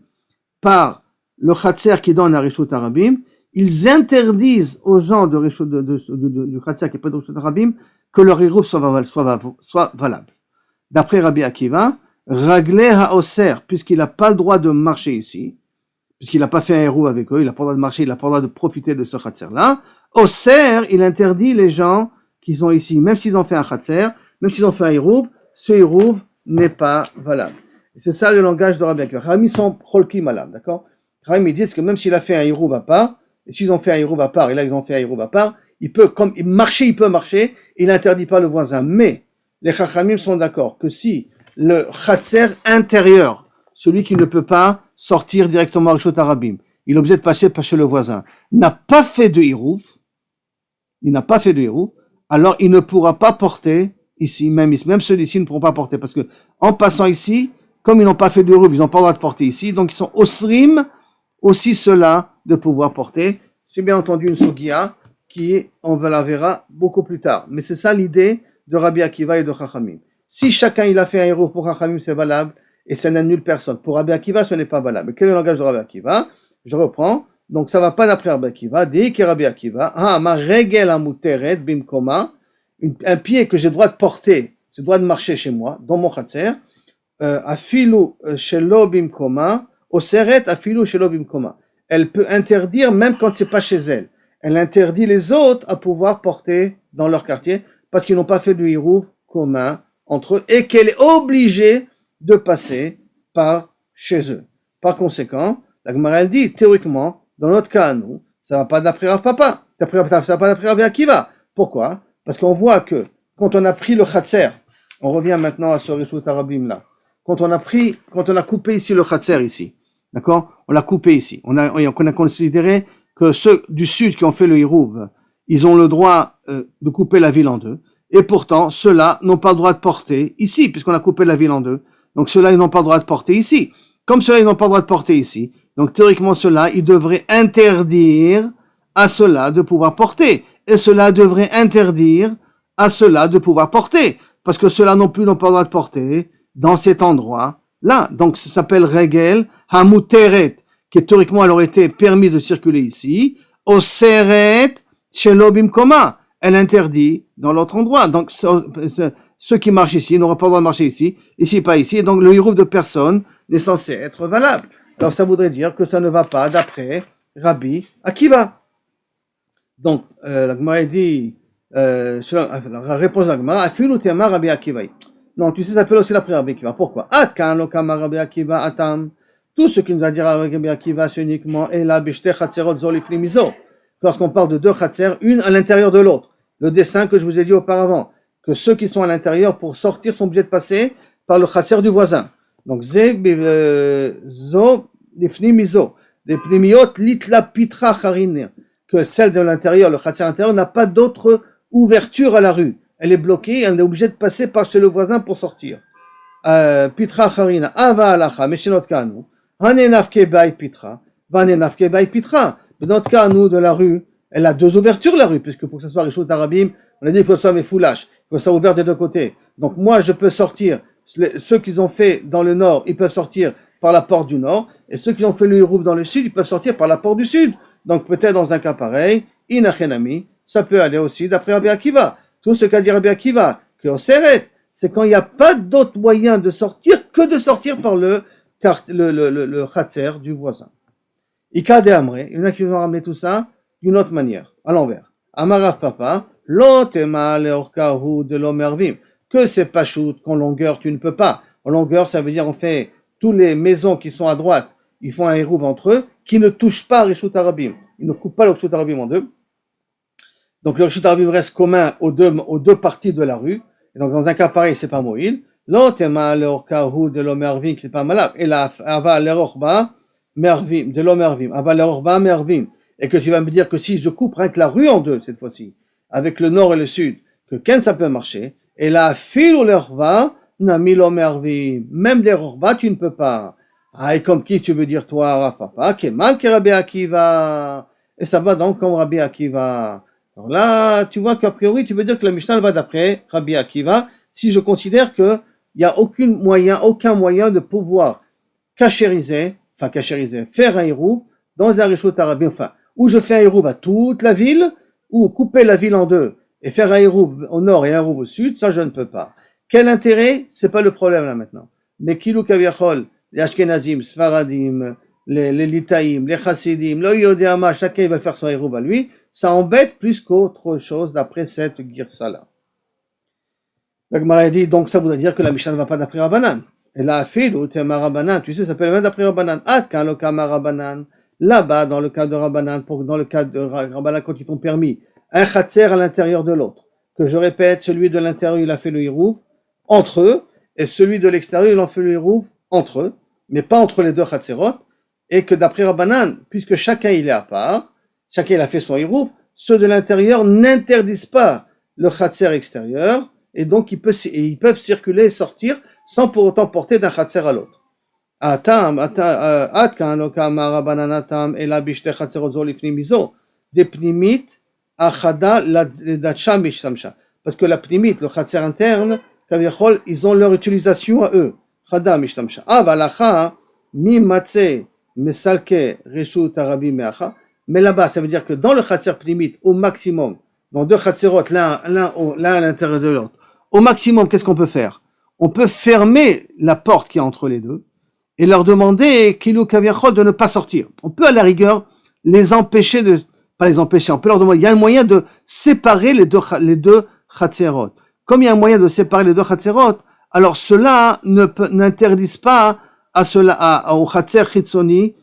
[SPEAKER 1] par le khatser qui donne à Rishut Harabim, ils interdisent aux gens du khatser qui est pas de Rishut Harabim que leur hérouv soit valable. D'après Rabbi Akiva, Raglé ha'oser, puisqu'il n'a pas le droit de marcher ici, puisqu'il n'a pas fait un hérouv avec eux, il n'a pas le droit de marcher, il n'a pas le droit de profiter de ce khatser-là, Oser, il interdit les gens qui sont ici, même s'ils ont fait un khatser, même s'ils ont fait un hérouv, ce hérouv n'est pas valable. Et c'est ça le langage de Rabbi Akiva. Rami sont cholkim alam, d'accord? Rami disent que même s'il a fait un hérouv à part, et s'ils ont fait un hérouv à part, et là ils ont fait un hérouv à part, il peut marcher, il n'interdit pas le voisin. Mais les chachamim sont d'accord que si le khatser intérieur, celui qui ne peut pas sortir directement à Rishut Harabim, il est obligé de passer par chez le voisin, n'a pas fait de hérouv, alors il ne pourra pas porter ici, même ceux-ci ne pourront pas porter, parce que en passant ici, comme ils n'ont pas fait de hérouv, ils n'ont pas le droit de porter ici, donc ils sont osrim, aussi ceux-là, de pouvoir porter. C'est bien entendu une sogia on la verra beaucoup plus tard. Mais c'est ça l'idée de Rabbi Akiva et de Chachamim. Si chacun il a fait un héros pour Chachamim, c'est valable, et ça n'annule personne. Pour Rabbi Akiva, ce n'est pas valable. Mais quel est le langage de Rabbi Akiva? Je reprends. Donc ça va pas d'après Rabbi Akiva. Dès que Rabbi Akiva, ma regel amuteret bimkoma, un pied que j'ai le droit de porter, j'ai le droit de marcher chez moi, dans mon khatser, afilu shelo bimkoma, oseret afilu shelo bimkoma. Elle peut interdire même quand c'est pas chez elle. Elle interdit les autres à pouvoir porter dans leur quartier parce qu'ils n'ont pas fait de hirouv commun entre eux et qu'elle est obligée de passer par chez eux. Par conséquent, la Gemara elle dit, théoriquement, dans notre cas à nous, ça va pas d'après Rav Papa, ça va pas d'après Rabbi Akiva. Pourquoi? Parce qu'on voit que quand on a pris le khatser, on revient maintenant à ce Rishut Harabim là, quand on a coupé ici le khatser ici, d'accord? On l'a coupé ici. On a considéré que ceux du sud qui ont fait le hirouv, ils ont le droit de couper la ville en deux. Et pourtant, ceux-là n'ont pas le droit de porter ici, puisqu'on a coupé la ville en deux. Donc ceux-là, ils n'ont pas le droit de porter ici. Comme ceux-là, ils n'ont pas le droit de porter ici. Donc théoriquement, ceux-là, ils devraient interdire à ceux-là de pouvoir porter. Et ceux-là devraient interdire à ceux-là de pouvoir porter. Parce que ceux-là non plus n'ont pas le droit de porter dans cet endroit-là. Donc ça s'appelle Regel Hamuteret, qui théoriquement elle aurait été permis de circuler ici, Oseret Shelo Bimkoma, elle interdit dans l'autre endroit. Donc ceux qui marchent ici n'auront pas le droit de marcher ici pas ici, et donc le hirouf de personne n'est censé être valable. Alors ça voudrait dire que ça ne va pas d'après Rabbi Akiva. Donc la Gemara dit, la réponse de la Gemara, Afilu tema Rabbi Akiva. Non, tu sais, ça s'appelle aussi l'après Rabbi Akiva. Pourquoi? Atkan lo kama Rabbi Akiva atam. Tout ce qui nous a dit Rabbi Akiva, c'est uniquement Ela bishte chatzerot zolifli mizo. Lorsqu'on parle de deux chatzer, une à l'intérieur de l'autre. Le dessin que je vous ai dit auparavant, que ceux qui sont à l'intérieur pour sortir sont obligés de passer par le chatzer du voisin. Donc ze zo lifni mizo, des pnimiot litla pitra charin, que celle de l'intérieur, le chatzer intérieur n'a pas d'autre ouverture à la rue. Elle est bloquée, elle est obligée de passer par chez le voisin pour sortir. Pitra charina ava alacha meshinot kanu hanenafke bay pitra vanenafke bay pitra. Dans notre cas, nous, de la rue, elle a deux ouvertures, la rue, puisque pour que ce soit Rishut Arabim, on a dit que ça met foulash, que ça ouvert des deux côtés. Donc moi, je peux sortir, ceux qui ont fait dans le nord, ils peuvent sortir par la porte du nord, et ceux qui ont fait le hirouf dans le sud, ils peuvent sortir par la porte du sud. Donc peut-être dans un cas pareil, inachenami, ça peut aller aussi d'après Rabbi Akiva. Tout ce qu'a dit Rabbi Akiva, que au Seret, c'est quand il n'y a pas d'autre moyen de sortir que de sortir par le khatser du voisin. Ika de Amré, il y en a qui nous ont ramené tout ça d'une autre manière, à l'envers. Amarav Papa, l'otema leorkahu de l'omervim, que c'est pas shoot, qu'en longueur tu ne peux pas. En longueur, ça veut dire on fait tous les maisons qui sont à droite, ils font un hérouv entre eux, qui ne touchent pas Rishut Arabim. Ils ne coupent pas le Rishut Arabim en deux. Donc le Rishut Arabim reste commun aux deux parties de la rue. Et donc dans un cas pareil, c'est pas Moïl. L'otema leorkahu de l'omervim, qui n'est pas malade. Et la ava leorba, mervim, de l'omervim, ava leorba, mervim. Et que tu vas me dire que si je coupe rien que la rue en deux, cette fois-ci, avec le nord et le sud, que Ken ça peut marcher, et la fil ou l'orva, nami l'omervim, même des orba, tu ne peux pas. Ah, et comme qui tu veux dire toi, Rav Papa, Kemal ke Rabbi Akiva. Et ça va donc comme Rabbi Akiva. Alors là, tu vois qu'a priori, tu veux dire que la Mishnah va d'après Rabbi Akiva, si je considère que il n'y a aucun moyen de pouvoir cachériser, faire un hiroub dans un Rishut Arabim, enfin, où je fais un hiroub à toute la ville, ou couper la ville en deux, et faire un hiroub au nord et un hiroub au sud, ça je ne peux pas. Quel intérêt? C'est pas le problème là maintenant. Mais Kilou Kaviachol, les Ashkenazim, Sfaradim, les Litaïm, les Chassidim, le Yodéama, chacun va faire son hiroub à lui, ça embête plus qu'autre chose d'après cette Girsala. La Gemara dit, donc ça voudrait dire que la Mishnah ne va pas d'après Rabbanan. Et là, fil ou tema Rabbanan, tu sais, ça s'appelle même d'après Rabbanan. Atkan lo kama Rabbanan. Là-bas, dans le cas de Rabbanan, dans le cas de Rabbanan, quand ils t'ont permis un khatser à l'intérieur de l'autre, que je répète, celui de l'intérieur, il a fait le hirouf entre eux, et celui de l'extérieur, il en fait le hirouf entre eux, mais pas entre les deux khatserot, et que d'après Rabbanan, puisque chacun il est à part, chacun il a fait son hirouf, ceux de l'intérieur n'interdisent pas le khatser extérieur, et donc ils peuvent circuler et sortir sans pour autant porter d'un khatser à l'autre. Des pnimit achada l'dacha mishsamsha. Parce que la pnimit, le khatser interne, ils ont leur utilisation à eux. Chada mishsamsha. Avalacha mi matse mesalke reshut arabim meacha. Mais là-bas, ça veut dire que dans le khatser pnimit, au maximum, dans deux khatserot, l'un à l'intérieur de l'autre, au maximum, qu'est-ce qu'on peut faire? On peut fermer la porte qui est entre les deux et leur demander Kilou Kaviachol de ne pas sortir. On peut à la rigueur les empêcher pas les empêcher, on peut leur demander, il y a un moyen de séparer les deux Khatserot. Comme il y a un moyen de séparer les deux Khatserot, alors cela n'interdisent pas au Khatser Chitsoni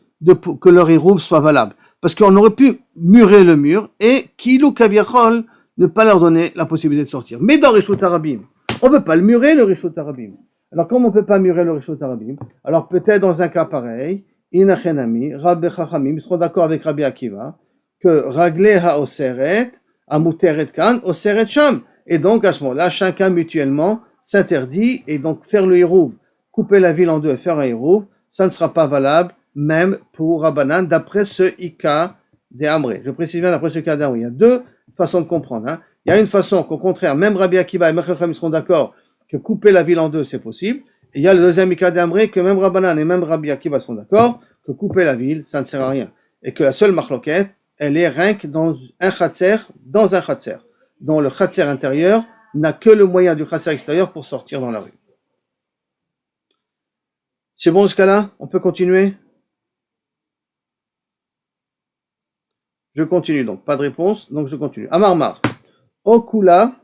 [SPEAKER 1] que leur hiroub soit valable. Parce qu'on aurait pu murer le mur et Kilou Kaviachol ne pas leur donner la possibilité de sortir. Mais dans Rishut Arabim, on ne peut pas le murer, le Rishut Arabim. Alors, comme on ne peut pas murer le Rishut Arabim, alors peut-être dans un cas pareil, Inachenami, Rabbi Chachamim, ils seront d'accord avec Rabbi Akiva, que Ragle ha-oseret, amuteret kan, oseret sham. Et donc, à ce moment-là, chacun mutuellement s'interdit, et donc faire le hirouv, couper la ville en deux et faire un hirouv, ça ne sera pas valable, même pour Rabbanan, d'après ce Ika de Amré. Je précise bien d'après ce Ika d'Amré. Il y a deux façons de comprendre. Il y a une façon qu'au contraire, même Rabbi Akiva et Mechachem seront d'accord que couper la ville en deux, c'est possible. Et il y a le deuxième Ika d'Amré que même Rabbanan et même Rabbi Akiva sont d'accord que couper la ville, ça ne sert à rien. Et que la seule marloquette, elle est rien que dans un khatser, dont le khatser intérieur n'a que le moyen du khatser extérieur pour sortir dans la rue. C'est bon jusqu'à là? On peut continuer? Je continue donc, pas de réponse, donc je continue. Amarmar. Okula,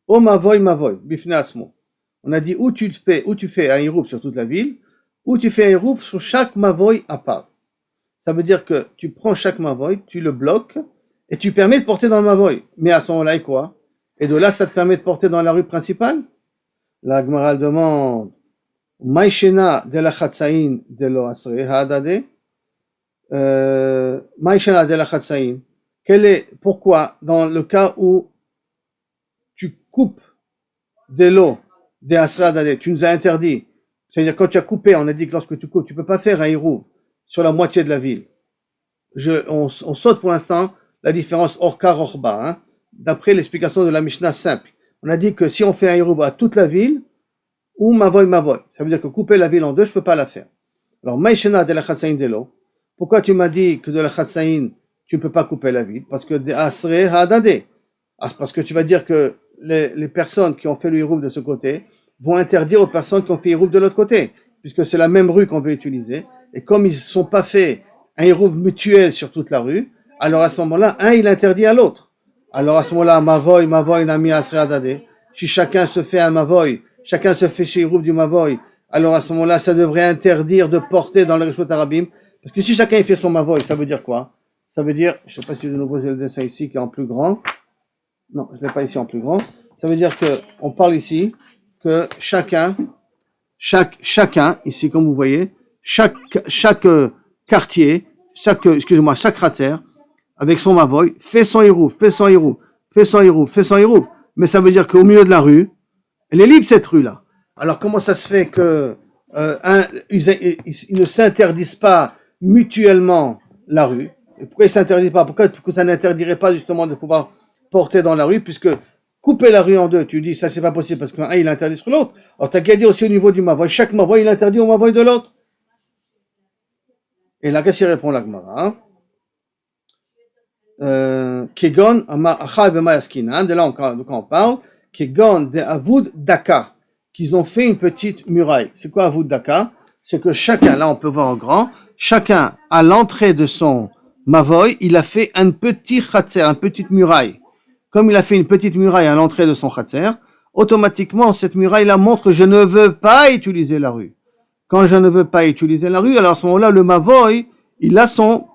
[SPEAKER 1] o mavoy, bifne asmo. On a dit où tu fais un hirouf sur toute la ville, ou tu fais un hirouf sur chaque mavoy à part. Ça veut dire que tu prends chaque mavoy, tu le bloques, et tu permets de porter dans le mavoy. Mais à ce moment-là, et quoi? Et de là, ça te permet de porter dans la rue principale? La Gemara demande, Maïshena de la Chatsaïn de lo Asre Hadade, Maïshena de la Chatsaïn. Pourquoi, dans le cas où tu coupes de l'eau des Asre Hadade, tu nous as interdit, c'est-à-dire quand tu as coupé, on a dit que lorsque tu coupes, tu peux pas faire un hirouf sur la moitié de la ville. On saute pour l'instant la différence orka orba, hein, d'après l'explication de la Mishnah simple. On a dit que si on fait un hirouf à toute la ville, ou mavoy, ça veut dire que couper la ville en deux, je peux pas la faire. Alors, maïshena de la chatsaïn de l'eau. Pourquoi tu m'as dit que de la chatsaïn, tu ne peux pas couper la ville? Parce que asre hadade. Parce que tu vas dire que les personnes qui ont fait le hirouf de ce côté vont interdire aux personnes qui ont fait hirouf de l'autre côté, puisque c'est la même rue qu'on veut utiliser. Et comme ils ne sont pas fait un hirouf mutuel sur toute la rue, alors à ce moment-là, un il interdit à l'autre. Alors à ce moment-là, mavoy, nami asre hadade. Si chacun se fait un mavoy, chacun se fait chez hirouf du mavoy, alors à ce moment-là, ça devrait interdire de porter dans le Reshut Arabim. Parce que si chacun il fait son mavoy, ça veut dire quoi? Ça veut dire, je ne sais pas si de nouveau j'ai le dessin ici qui est en plus grand. Non, je ne l'ai pas ici en plus grand. Ça veut dire que on parle ici que chacun, ici comme vous voyez, chaque quartier, chaque kratzer, avec son mavoy, fait son hirouf. Mais ça veut dire qu'au milieu de la rue, elle est libre cette rue-là. Alors comment ça se fait que ils ne s'interdisent pas mutuellement la rue? Et pourquoi ils s'interdisent pas? Pourquoi ça n'interdirait pas justement de pouvoir porter dans la rue, puisque couper la rue en deux, tu dis ça c'est pas possible parce qu'un il interdit sur l'autre. Alors t'as qu'à dire aussi au niveau du mavoy, chaque mavoy il interdit au mavoy de l'autre. Et là qu'est-ce qu'il répond la Gemara? Kegon achav b'mayaskinan, de là on parle. Kegon de Avoud Daka, qu'ils ont fait une petite muraille. C'est quoi Avoud Daka? C'est que chacun, là on peut voir en grand, chacun à l'entrée de son mavoy, il a fait un petit khatser, une petite muraille. Comme il a fait une petite muraille à l'entrée de son khatser, automatiquement cette muraille-là montre que je ne veux pas utiliser la rue. Quand je ne veux pas utiliser la rue, alors à ce moment-là, le mavoy, il a son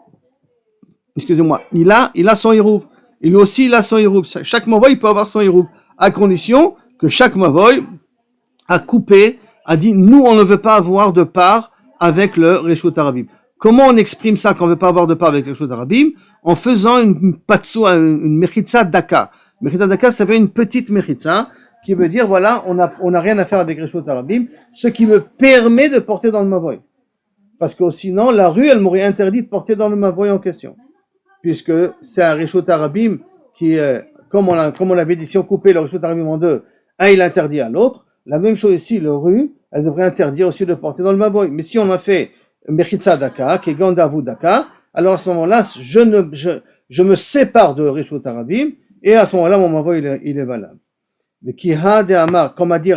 [SPEAKER 1] hirouf. Il aussi, il a son hirouf. Chaque mavoy, il peut avoir son hirouf, à condition que chaque mavoy a coupé, a dit, nous, on ne veut pas avoir de part avec le Reshut Arabim. Comment on exprime ça qu'on ne veut pas avoir de part avec le Reshut Arabim? En faisant une patsoua, une mechitza daka. Mechitza daka, ça veut dire une petite mechitza, qui veut dire, voilà, on n'a rien à faire avec Reshut Arabim, ce qui me permet de porter dans le mavoy. Parce que sinon, la rue, elle m'aurait interdit de porter dans le mavoy en question. Puisque c'est un Reshut Arabim qui, comme on l'avait dit, si on coupait le Reshut Arabim en deux, un il interdit à l'autre. La même chose ici, le rue, elle devrait interdire aussi de porter dans le mavoy. Mais si on a fait Mechitza Daka, qui est Gandavu Daka, alors à ce moment-là, je me sépare de Reshut Arabim, et à ce moment-là, mon mavoy, il est valable. Mais Kiha de Amar, comme a dit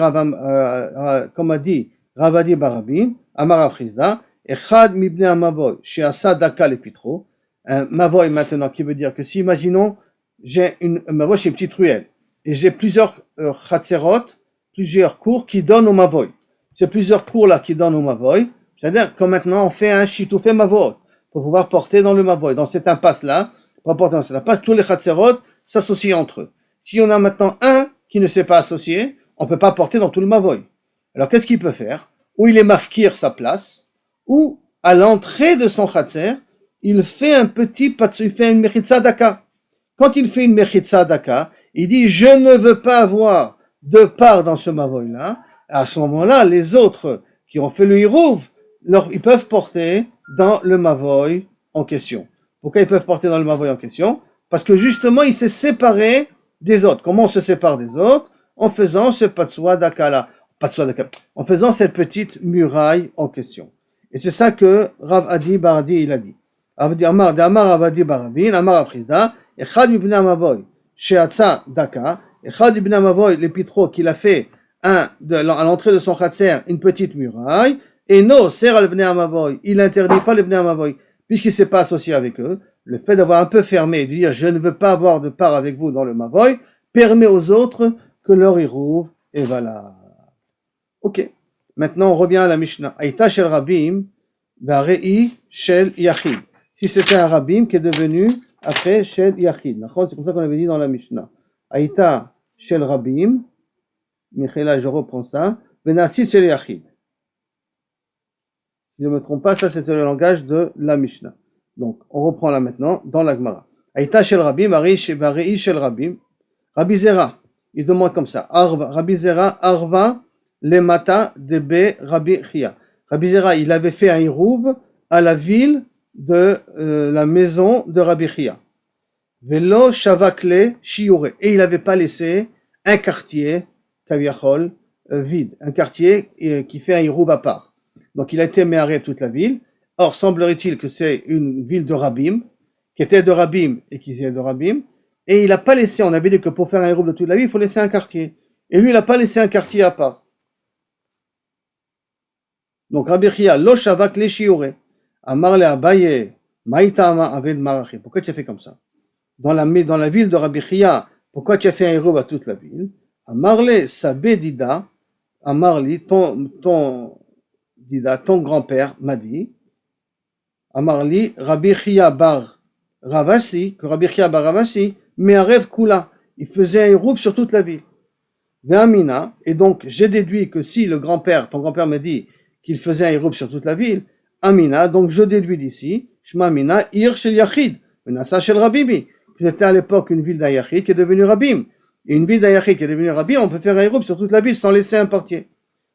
[SPEAKER 1] Ravadi Barabim, Amar Afrizda, Echad Mibne Amavoy, chez Asa Daka le Pitro, un mavoy maintenant, qui veut dire que si, imaginons, j'ai une mavoy, c'est une petite ruelle, et j'ai plusieurs chatzerot, plusieurs cours qui donnent au mavoy. Ces plusieurs cours là qui donnent au mavoy, c'est-à-dire que maintenant on fait un chitoufé mavoy pour pouvoir porter dans le mavoy. Dans cette impasse là, pour porter dans cette impasse, tous les chatzerot s'associent entre eux. Si on a maintenant un qui ne s'est pas associé, on peut pas porter dans tout le mavoy. Alors qu'est-ce qu'il peut faire? Ou il est mafkir sa place, ou à l'entrée de son chatzer, il fait un petit patsu, il fait une mechitza daka. Quand il fait une mechitza daka, il dit je ne veux pas avoir de part dans ce mavoy-là. À ce moment-là, les autres qui ont fait le hirouv, ils peuvent porter dans le mavoy en question. Pourquoi ils peuvent porter dans le mavoy en question? Parce que justement, il s'est séparé des autres. Comment on se sépare des autres? En faisant ce patsua daka-là. En faisant cette petite muraille en question. Et c'est ça que Rav Adi Baradi il a dit. Amar Rav Adi Baravin, Amar Aprizda, Echad Mibnei Amavoy, Sheatza Daka, Echad Mibnei Amavoy, l'épitro qu'il a fait à l'entrée de son Khatser une petite muraille, et no, Ser al Bnei Amavoy, il n'interdit pas les Bnei Amavoy, puisqu'il ne s'est pas associé avec eux. Le fait d'avoir un peu fermé, de dire je ne veux pas avoir de part avec vous dans le Mavoy, permet aux autres que leur Irouv est valable. Ok. Maintenant, on revient à la Mishnah. Aïta shel Rabim, Varei shel Yachid. Si c'était un Rabim qui est devenu après shel Yachid. C'est comme ça qu'on avait dit dans la Mishnah. Aïta shel Rabim, Michela, je reprends ça. Benassid shel Yachid. Si je ne me trompe pas, ça c'était le langage de la Mishnah. Donc, on reprend là maintenant dans la Gemara. Aïta shel Rabim, Varei shel Rabim. Rabbi Zera, il demande comme ça. Rabbi Zera, Arva, Lemata, Debe, Rabbi Chia. Rabbi Zera, il avait fait un Hirouv à la ville de la maison de Rabbi Chia. Velo Shavakle Shiure. Et il n'avait pas laissé un quartier, Kaviachol, vide. Un quartier qui fait un Hirouv à part. Donc il a été méharé toute la ville. Or, semblerait-il que c'est une ville de Rabim, qui était de Rabim et qui était de Rabim. Et il n'a pas laissé, on avait dit que pour faire un Hirouv de toute la ville, il faut laisser un quartier. Et lui, il n'a pas laissé un quartier à part. Donc Rabbi Chia, lo shavak le shiure, amar le Abaye, maïtama aved marachi. Pourquoi tu as fait comme ça? Dans la ville de Rabbi Chia, pourquoi tu as fait un Hirouv à toute la ville? Amar le sabé dida, amar li, ton grand-père m'a dit, amar li, Rabbi Chia bar Ravasi, que Rabbi Chia bar Ravasi, mais un rêve Kula, il faisait un Hirouv sur toute la ville. Ve'amina, et donc j'ai déduit que si ton grand-père me dit qu'il faisait un Hirouv sur toute la ville, Amina, donc je déduis d'ici, Shma Amina, Ir shel Yachid, Menassa shel Rabimi, que c'était à l'époque une ville d'un Yachid qui est devenue Rabim. Et une ville d'un Yachid qui est devenue Rabim, on peut faire un Hirouv sur toute la ville sans laisser un quartier.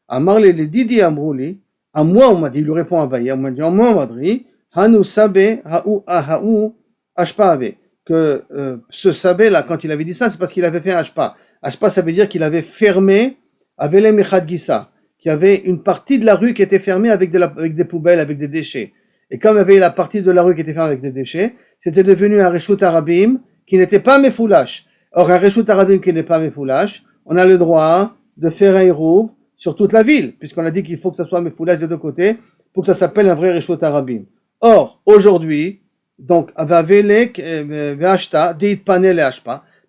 [SPEAKER 1] Amar le Didi Amrouli, à moi on m'a dit, il lui répond à Baye, on m'a dit, à moi on m'a dit, Hanu Sabe, Ha'u, Ashpa Ave. Que ce sabé là, quand il avait dit ça, c'est parce qu'il avait fait un ashpa. Ashpa, ça veut dire qu'il avait fermé Avele Mechad Gissa, qu'il y avait une partie de la rue qui était fermée avec des poubelles, avec des déchets. Et comme il y avait la partie de la rue qui était fermée avec des déchets, c'était devenu un Reshut Arabim qui n'était pas Mefoulash. Or, un Reshut Arabim qui n'est pas Mefoulash, on a le droit de faire un Hirouv sur toute la ville, puisqu'on a dit qu'il faut que ça soit Mefoulash de deux côtés pour que ça s'appelle un vrai Reshut Arabim. Or, aujourd'hui, donc,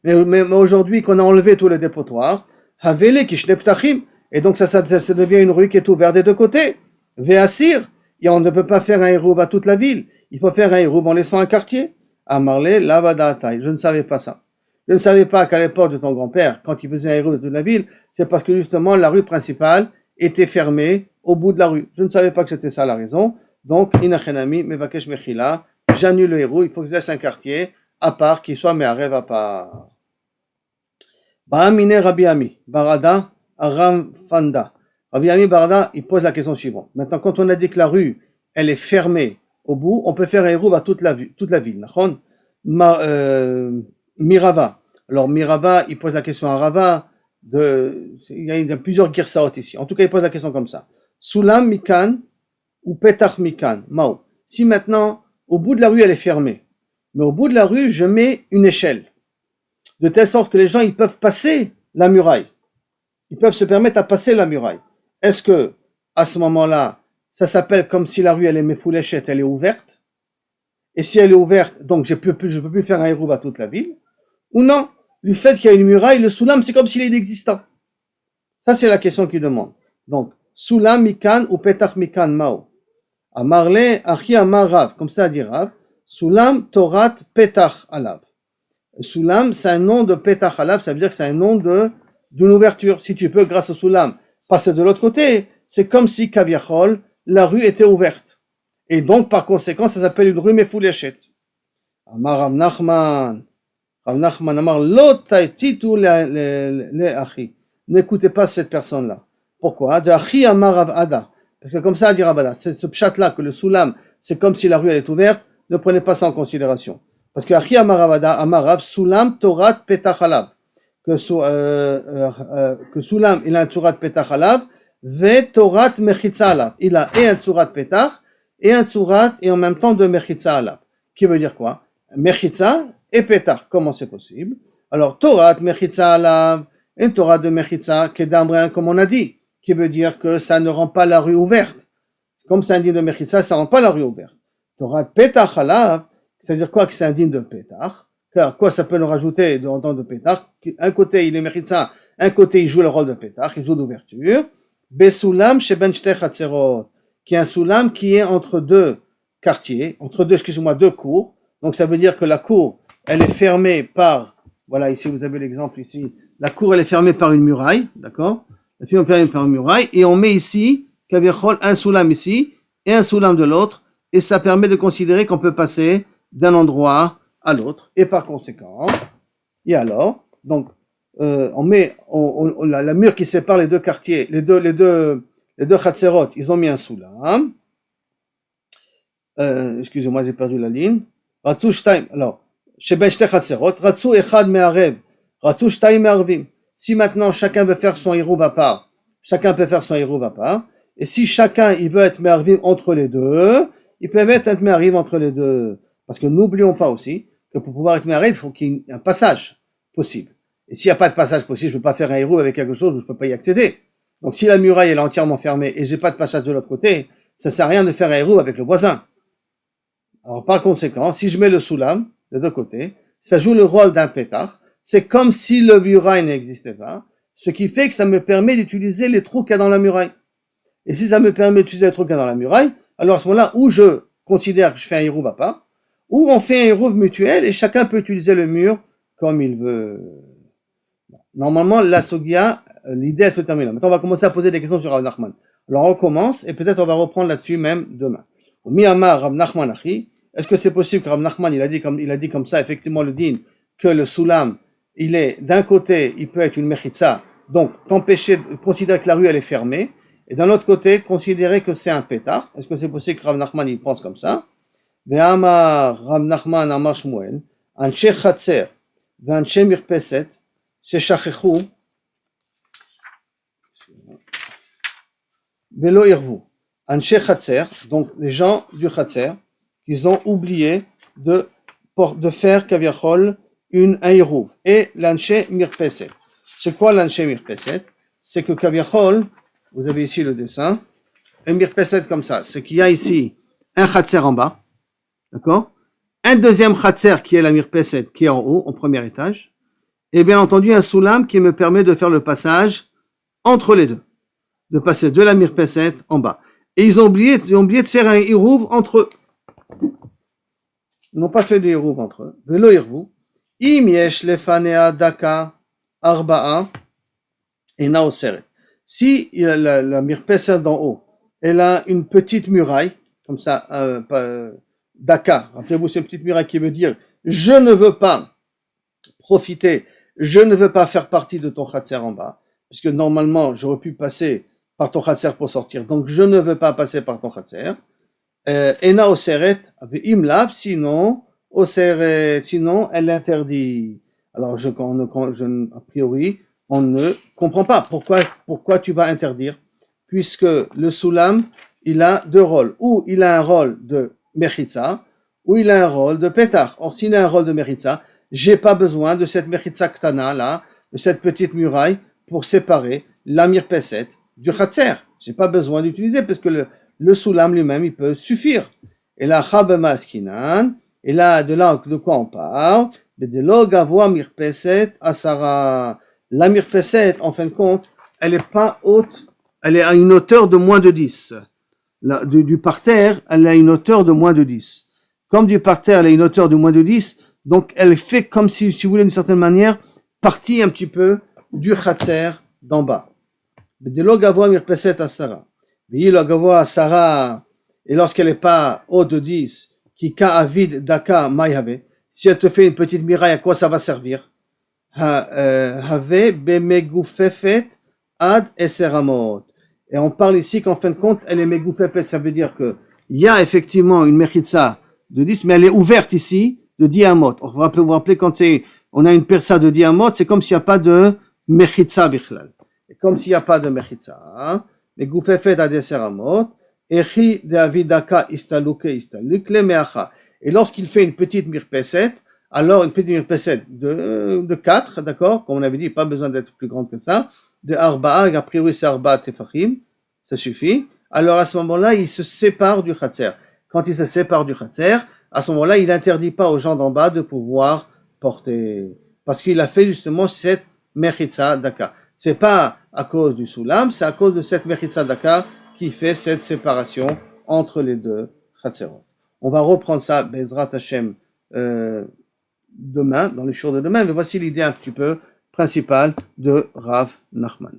[SPEAKER 1] mais aujourd'hui qu'on a enlevé tous les dépotoirs, et donc ça devient une rue qui est ouverte des deux côtés. Ve'asir, et on ne peut pas faire un Hirouv à toute la ville, il faut faire un Hirouv en laissant un quartier. Amarle, lavadatai, je ne savais pas ça. Je ne savais pas qu'à l'époque de ton grand-père, quand il faisait un Hirouv de toute la ville, c'est parce que justement la rue principale était fermée au bout de la rue. Je ne savais pas que c'était ça la raison. Donc, inachenami, mevakesh mechila, j'annule le Hirouv, il faut que je laisse un quartier à part, qui soit me'arev à part. Ba'amine Rabbi Ami, Barada, Aram Fanda. Rabbi Ami Barada, il pose la question suivante. Maintenant, quand on a dit que la rue, elle est fermée au bout, on peut faire un Hirouv à toute la ville. Mirava. Alors, Mirava, il pose la question à Rava, il y a plusieurs girsaot ici. En tout cas, il pose la question comme ça. Sulam Mikan ou Petach Mikan, Mao. Si maintenant, au bout de la rue, elle est fermée, mais au bout de la rue, je mets une échelle, de telle sorte que les gens, ils peuvent passer la muraille. Ils peuvent se permettre à passer la muraille. Est-ce que, à ce moment-là, ça s'appelle comme si la rue, elle est mefouléchette, elle est ouverte? Et si elle est ouverte, donc je peux plus faire un Hirouv à toute la ville? Ou non? Du fait qu'il y a une muraille, le Soulam, c'est comme s'il est inexistant. Ça, c'est la question qu'il demande. Donc, Soulam Mikan ou Petach Mikan Mao. Amarle, Achi Amar Rav, comme ça dit Rav, Soulam Torat Petach Alav. Soulam, c'est un nom de Petach Alav, ça veut dire que c'est un nom d'une ouverture. Si tu peux, grâce au Soulam, passer de l'autre côté, c'est comme si, Kaviachol, la rue était ouverte. Et donc, par conséquent, ça s'appelle une rue Mefouléchet. Amar Rav Nachman, Amar Lo Taititu le Achi. N'écoutez pas cette personne-là. Pourquoi? De Achi Amar Rav Ada. Parce que comme ça, dit Rav Ada, ce pshat-là, que le Soulam, c'est comme si la rue elle est ouverte, ne prenez pas ça en considération. Parce que Achi Amar Rav Ada, Amar Rav, Soulam Torat Petach Alav. Que Soulam, il a un Torat Petach Alav, ve Torat mechitza alav. Il a et un tsurat petach, et un tsurat, et en même temps de mechitza alav. Qui veut dire quoi? Mechitza et petach. Comment c'est possible? Alors, Torat mechitza alav, une Torah de mechitza, kedambrun, comme on a dit, qui veut dire que ça ne rend pas la rue ouverte. Comme c'est indigne de mechitza, ça ne rend pas la rue ouverte. Torah petach alav, c'est-à-dire quoi que c'est indigne de petach? Car quoi ça peut nous rajouter en temps de petach? Un côté il est mechitza, un côté il joue le rôle de petach, il joue d'ouverture. Besulam sheben shtei chatzerot, qui est un soulam qui est entre deux quartiers, entre deux, deux cours. Donc ça veut dire que la cour, elle est fermée par, voilà, ici vous avez l'exemple ici, la cour elle est fermée par une muraille, d'accord? Elle est fermée par une muraille, et on met ici, kaviachol, un soulam ici, et un soulam de l'autre, et ça permet de considérer qu'on peut passer d'un endroit à l'autre, et par conséquent, et alors, donc, on met la mur qui sépare les deux quartiers, les deux chatzerot, ils ont mis un soulam. Excusez-moi, j'ai perdu la ligne. Ratzu shtaim, alors, sheben shtei chatzerot, ratzu echad me'arev, ratzu shtaim me'arvim. Si maintenant chacun veut faire son hirouv à part, chacun peut faire son hirouv à part, et si chacun il veut être me'arvim entre les deux, ils peuvent être me'arvim entre les deux. Parce que n'oublions pas aussi que pour pouvoir être me'arvim, il faut qu'il y ait un passage possible. Et s'il n'y a pas de passage possible, je ne peux pas faire un hirouv avec quelque chose où je ne peux pas y accéder. Donc si la muraille est entièrement fermée et j'ai pas de passage de l'autre côté, ça sert à rien de faire un hirouv avec le voisin. Alors par conséquent, si je mets le soulam de deux côtés, ça joue le rôle d'un pétard. C'est comme si le muraille n'existait pas, ce qui fait que ça me permet d'utiliser les trous qu'il y a dans la muraille. Et si ça me permet d'utiliser les trous qu'il y a dans la muraille, alors à ce moment-là, où je considère que je fais un hirouv à part, ou on fait un hirouv mutuel et chacun peut utiliser le mur comme il veut. Normalement, la sogia, l'idée elle se termine là. Maintenant, on va commencer à poser des questions sur Rav Nachman. Alors on commence et peut-être on va reprendre là-dessus même demain. Miyamar Rav Nachman achi. Est-ce que c'est possible que Rav Nachman il a dit comme ça effectivement le din que le soulam il est d'un côté il peut être une mechitza donc t'empêcher de considérer que la rue elle est fermée et d'un autre côté considérer que c'est un pétard. Est-ce que c'est possible que Rav Nachman il pense comme ça? Ve'amar Rav Nachman amar Shmuel anshe chatzer ve'anshe mirpeset sheshachechou velo irvu. Anshe chatzer, donc les gens du chatzer, ils ont oublié de faire kaviachol un hirouv. Et l'anshe mirpeset. C'est quoi l'anshe mirpeset? C'est que kaviachol, vous avez ici le dessin, un mirpeset comme ça, c'est qu'il y a ici un chatzer en bas, d'accord? Un deuxième chatzer qui est la mirpeset, qui est en haut, au premier étage, et bien entendu un soulam qui me permet de faire le passage entre les deux, de passer de la mirpeset en bas. Et ils ont oublié de faire un hirouv entre eux. Ils n'ont pas fait de hirouv entre eux. Velo hirouv. Im yesh lefanea daka arba'a ena oseret. Si la mirpeset d'en haut, elle a une petite muraille, comme ça, daka. Rappelez-vous, c'est une petite muraille qui veut dire je ne veux pas profiter, je ne veux pas faire partie de ton khatser en bas, puisque normalement j'aurais pu passer par ton khatser pour sortir, donc je ne veux pas passer par ton khatser. Ena oseret, imlab, sinon elle interdit. Alors a priori, on ne comprend pas pourquoi tu vas interdire, puisque le soulam, il a deux rôles, ou il a un rôle de mechitza, ou il a un rôle de pétard. Or s'il a un rôle de mechitza, j'ai pas besoin de cette mechitza ktana là, de cette petite muraille pour séparer la mirpeset du khatser. J'ai pas besoin d'utiliser parce que le soulam lui-même il peut suffire. Et là chabema askinan, et là de quoi on parle? De lo gavoa mirpeset asara. La mirpeset en fin de compte, elle est pas haute, elle est à une hauteur de moins de 10. Du parterre, elle a une hauteur de moins de 10. Comme du parterre, elle a une hauteur de moins de 10, donc elle fait comme si vous voulez d'une certaine manière partie un petit peu du khatser d'en bas. De lo gavoa mirpeset asara. Et lorsqu'elle n'est pas haute de 10, qui ka avid daka mayave, si elle te fait une petite muraille, à quoi ça va servir? Have bemegufefet ad eseramot. Et on parle ici qu'en fin de compte, elle est megoufefet, ça veut dire que il y a effectivement une mechitza de 10, mais elle est ouverte ici de 10 amot. Vous vous rappelez quand on a une persa de 10 amot, c'est comme s'il n'y a pas de mechitza bichlal. Et comme s'il n'y a pas de mechitza, hein, Megufefet Ades Amot, Echi de Avidaka Istaluke Istaluk le Meacha. Et lorsqu'il fait une petite mirpeset, alors une petite mirpeset de 4, d'accord, comme on avait dit, pas besoin d'être plus grande que ça, de Arba'a, a priori c'est Arba'a Tefachim, ça suffit. Alors à ce moment-là, il se sépare du Khatser. Quand il se sépare du Khatser, à ce moment-là, il n'interdit pas aux gens d'en bas de pouvoir porter, parce qu'il a fait justement cette Mechitza Daka. C'est pas à cause du Soulam, c'est à cause de cette Mechitza Daka qui fait cette séparation entre les deux Khatserot. On va reprendre ça, Bezrat Hashem, demain, dans les jours de demain, mais voici l'idée un petit peu principale de Rav Nachman.